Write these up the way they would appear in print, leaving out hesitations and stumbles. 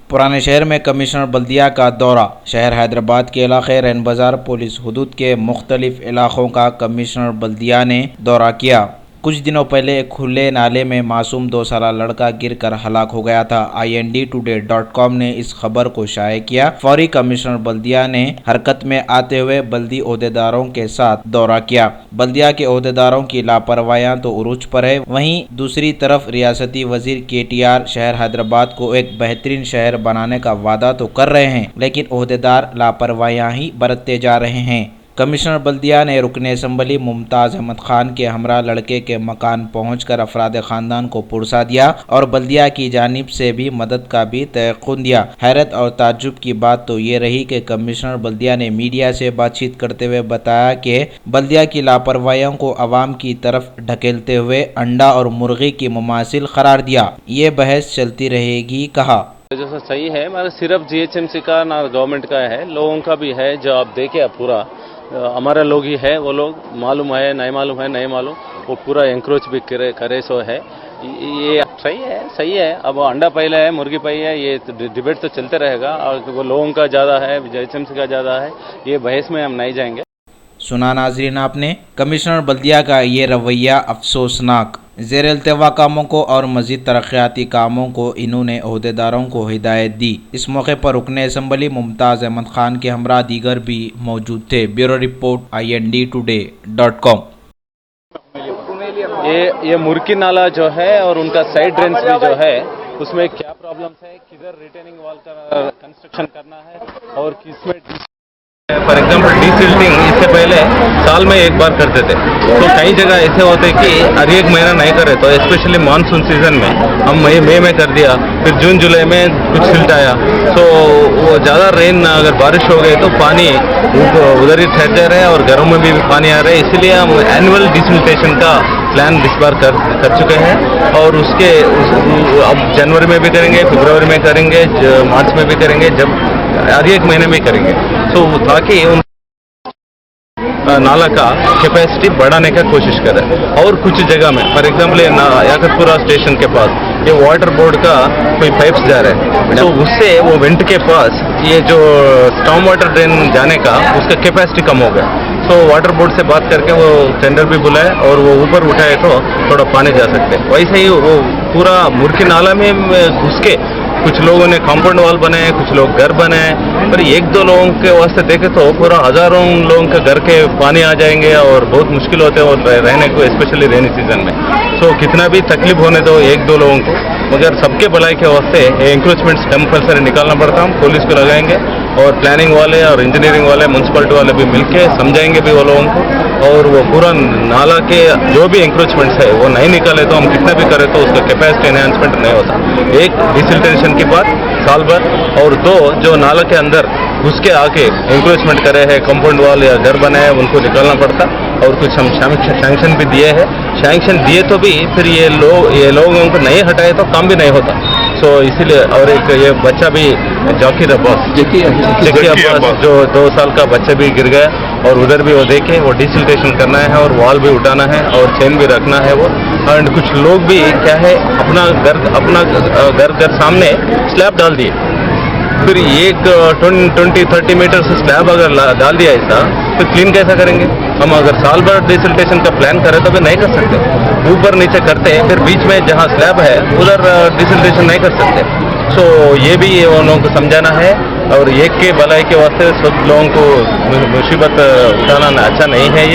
पुराने शहर में कमिश्नर बल्दिया का दौरा। शहर हैदराबाद के इलाके रैन बाजार पुलिस हुदूद के मुख्तलिफ इलाकों का कमिश्नर बल्दिया ने दौरा किया। कुछ दिनों पहले एक खुले नाले में मासूम 2 साला लड़का गिरकर हलाक हो गया था। INDtoday.com ने इस खबर को शाये किया। फौरी कमिश्नर बल्दिया ने हरकत में आते हुए बल्दी ओहदेदारों के साथ दौरा किया। बल्दिया के ओहदेदारों की लापरवाहियां तो उरूज पर है, वहीं दूसरी तरफ रियासती वजीर KTR शहर हैदराबाद को एक बेहतरीन शहर बनाने का वादा तो कर रहे हैं, लेकिन ओहदेदार लापरवाहियां ही बरतते जा रहे हैं। कमिश्नर बल्दिया ने रुकने असम्बली मुमताज़ अहमद खान के हमरा लड़के के मकान पहुंचकर अफराद खानदान को पुरसा दिया और बल्दिया की जानिब से भी मदद का भी तयक़ुन दिया। हैरत और ताज्जुब की बात तो ये रही कि कमिश्नर बल्दिया ने मीडिया से बातचीत करते हुए बताया कि बल्दिया की लापरवाहियों को अवाम की तरफ ढकेलते हुए अंडा और मुर्गी की मुमासिल करार दिया। ये बहस चलती रहेगी, कहा। जैसा सही है, मगर सिर्फ GHMC का ना गवर्नमेंट का है, लोगों का भी है। जो आप देखे पूरा हमारा लोग ही है, वो लोग मालूम है नहीं मालूम, वो पूरा एंक्रोच भी करे सो है। ये सही है। अब अंडा पहले है, मुर्गी पहले है, ये डिबेट तो चलते रहेगा। और वो लोगों का ज़्यादा है, GHMC का ज़्यादा है, ये बहस में हम नहीं जाएंगे। सुना नाजरीन आपने कमिश्नर बल्दिया का ये रवैया अफसोसनाक। ज़ेर अल्तवा कामों को और मज़ीद तरक्याती कामों को इन्होंने ओहदेदारों को हिदायत दी। इस मौके पर रुकने असम्बली मुमताज़ अहमद खान के हमरा दीगर भी मौजूद थे। Bureau report INDtoday.com। ये मुर्गी नाला जो है और उनका साइड ड्रेन्स भी जो है, उसमें क्या प्रॉब्लम्स है, किधर रिटेनिंग वॉल का कंस्ट्रक्शन करना है और किसमें फॉर एग्जाम्पल डीसिल्टिंग इससे पहले साल में एक बार करते थे, तो कई जगह ऐसे होते कि हर एक महीना नहीं करे, तो स्पेशली मानसून सीजन में हम मई में कर दिया, फिर जून जुलाई में कुछ सिल्ट आया, तो वो ज़्यादा रेन अगर बारिश हो गई तो पानी उधर ही ठहर जा रहा है और घरों में भी पानी आ रहा है। इसलिए हम एनुअल डिसिल्टेशन का प्लान इस बार कर चुके हैं और अब जनवरी में भी करेंगे, फरवरी में करेंगे, मार्च में भी करेंगे, जब हर एक महीने में करेंगे, तो ताकि उन नाला का कैपेसिटी बढ़ाने का कोशिश करें। और कुछ जगह में फॉर एग्जाम्पल याकतपुरा स्टेशन के पास ये वाटर बोर्ड का कोई पाइप्स जा रहा है, तो उससे वो वेंट के पास ये जो स्टॉर्म वाटर ड्रेन जाने का उसका कैपेसिटी कम हो गया, तो वाटर बोर्ड से बात करके वो टेंडर भी बुलाए और वो ऊपर उठाए तो थोड़ा पानी जा सकते हैं। वैसे ही वो पूरा मुर्गी नाला में घुस के कुछ लोगों ने कंपाउंड वॉल बनाए, कुछ लोग घर बनाए, पर 1-2 लोगों के वास्ते देखे तो पूरा हजारों लोगों के घर के पानी आ जाएंगे और बहुत मुश्किल होते हैं और रहने को, स्पेशली रेनी सीजन में। तो कितना भी तकलीफ होने दो 1-2 लोगों को, मगर सबके भलाई के वास्ते इंक्रोचमेंट्स कंपल्सरी निकालना पड़ता। हम पुलिस को लगाएंगे और प्लानिंग वाले और इंजीनियरिंग वाले, म्यूनसिपलिटी वाले भी मिलके समझाएंगे भी वो लोगों को, और वो पूरा नाला के जो भी इंक्रोचमेंट्स है वो नहीं निकाले तो हम कितना भी करें तो उसका कैपेसिटी एनहांसमेंट नहीं होता। एक डिसिल्टेशन की बात साल भर, और 2 जो नाला के अंदर घुस के आके इंक्रोचमेंट करे हैं, कंपाउंड वॉल या घर बनाए, उनको निकालना पड़ता। और कुछ हम सैंक्शन भी दिए हैं, सैंक्शन दिए तो भी फिर ये लोगों को नहीं हटाए तो काम भी नहीं होता। सो इसीलिए, और एक ये बच्चा भी जकी अब्बास जो 2 साल का बच्चा भी गिर गया, और उधर भी वो देखे, वो डिसिल्टेशन करना है और वॉल भी उठाना है और चेन भी रखना है वो। एंड कुछ लोग भी क्या है अपना घर सामने स्लैब डाल दिए, फिर एक 20-30 मीटर से स्लैब अगर डाल दिया ऐसा, तो क्लीन कैसा करेंगे हम? अगर साल भर डिसिल्टेशन का प्लान करें तो भी नहीं कर सकते, ऊपर नीचे करते हैं, फिर बीच में जहाँ स्लैब है उधर डिसिल्टेशन नहीं कर सकते। सो ये भी उन लोगों को समझाना है, और एक के भलाई के वास्ते सब लोगों को मुसीबत उठाना अच्छा नहीं है।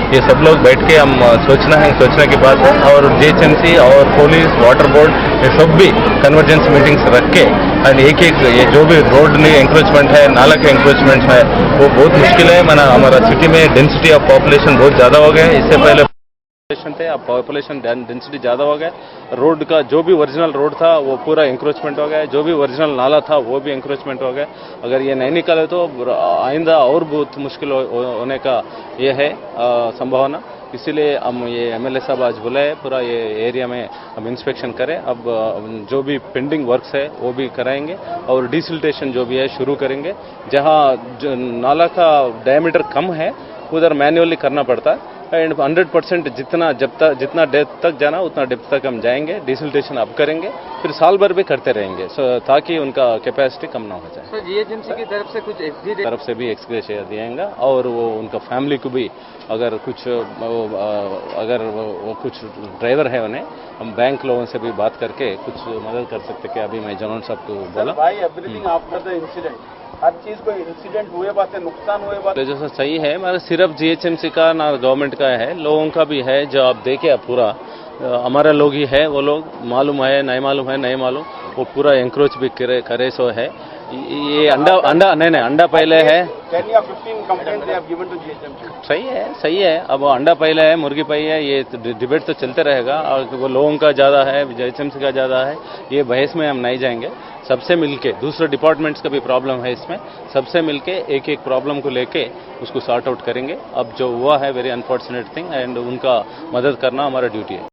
ये सब लोग बैठ के हम सोचने की बात है, और GHMC और पुलिस, वाटर बोर्ड, ये सब भी कन्वर्जेंस मीटिंग्स रख के, और एक ये जो भी रोड में इंक्रोचमेंट है, नाला का इंक्रोचमेंट है, वो बहुत मुश्किल है। हमारा सिटी में डेंसिटी ऑफ पॉपुलेशन बहुत ज़्यादा हो गया है, इससे पहले थे, अब पॉपुलेशन डेंसिटी ज़्यादा हो गया। रोड का जो भी ओरिजिनल रोड था वो पूरा इंक्रोचमेंट हो गया, जो भी ओरिजिनल नाला था वो भी इंक्रोचमेंट हो गया। अगर ये नहीं निकाले तो आइंदा और बहुत मुश्किल होने का ये है संभावना। इसीलिए हम ये MLA साहब आज बुलाए, पूरा ये एरिया में हम इंस्पेक्शन करें। अब जो भी पेंडिंग वर्क्स है वो भी कराएंगे, और डिसिल्टेशन जो भी है शुरू करेंगे। जहाँ नाला का डायमीटर कम है उधर मैन्युअली करना पड़ता है, एंड 100% जितना डेप्थ तक जाना उतना डेप्थ तक हम जाएंगे, डिसल्टेशन अब करेंगे, फिर साल भर भी करते रहेंगे ताकि उनका कैपेसिटी कम ना हो जाए। सर जीएचएमसी की तरफ से कुछ तरफ से भी एक्सग्रेशिया दिएगा और वो उनका फैमिली को भी अगर कुछ कुछ ड्राइवर है उन्हें हम बैंक लोगों से भी बात करके कुछ मदद कर सकते कि अभी मैं जनरल साहब को बोला भाई एवरीथिंग आफ्टर द इंसिडेंट, हर चीज को इंसिडेंट हुए बात है, नुकसान हुए बात जैसा सही है मगर सिर्फ जीएचएमसी का ना गवर्नमेंट का है, लोगों का भी है। जो आप देखे पूरा हमारा लोग ही है, वो लोग मालूम है नहीं मालूम है नहीं मालूम, वो पूरा एंक्रोच भी करे सो है। ये अंडा पहले है। 10 या 15 complaint they have given to GHMC. सही है। अब अंडा पहले है मुर्गी पहले है, ये डिबेट तो चलते रहेगा और वो लोगों का ज़्यादा है जीएचएमसी का ज़्यादा है, ये बहस में हम नहीं जाएंगे। सबसे मिलके दूसरे डिपार्टमेंट्स का भी प्रॉब्लम है इसमें, सबसे मिलके एक एक प्रॉब्लम को लेके उसको सॉर्ट आउट करेंगे। अब जो हुआ है वेरी अनफॉर्चुनेट थिंग एंड उनका मदद करना हमारा ड्यूटी है।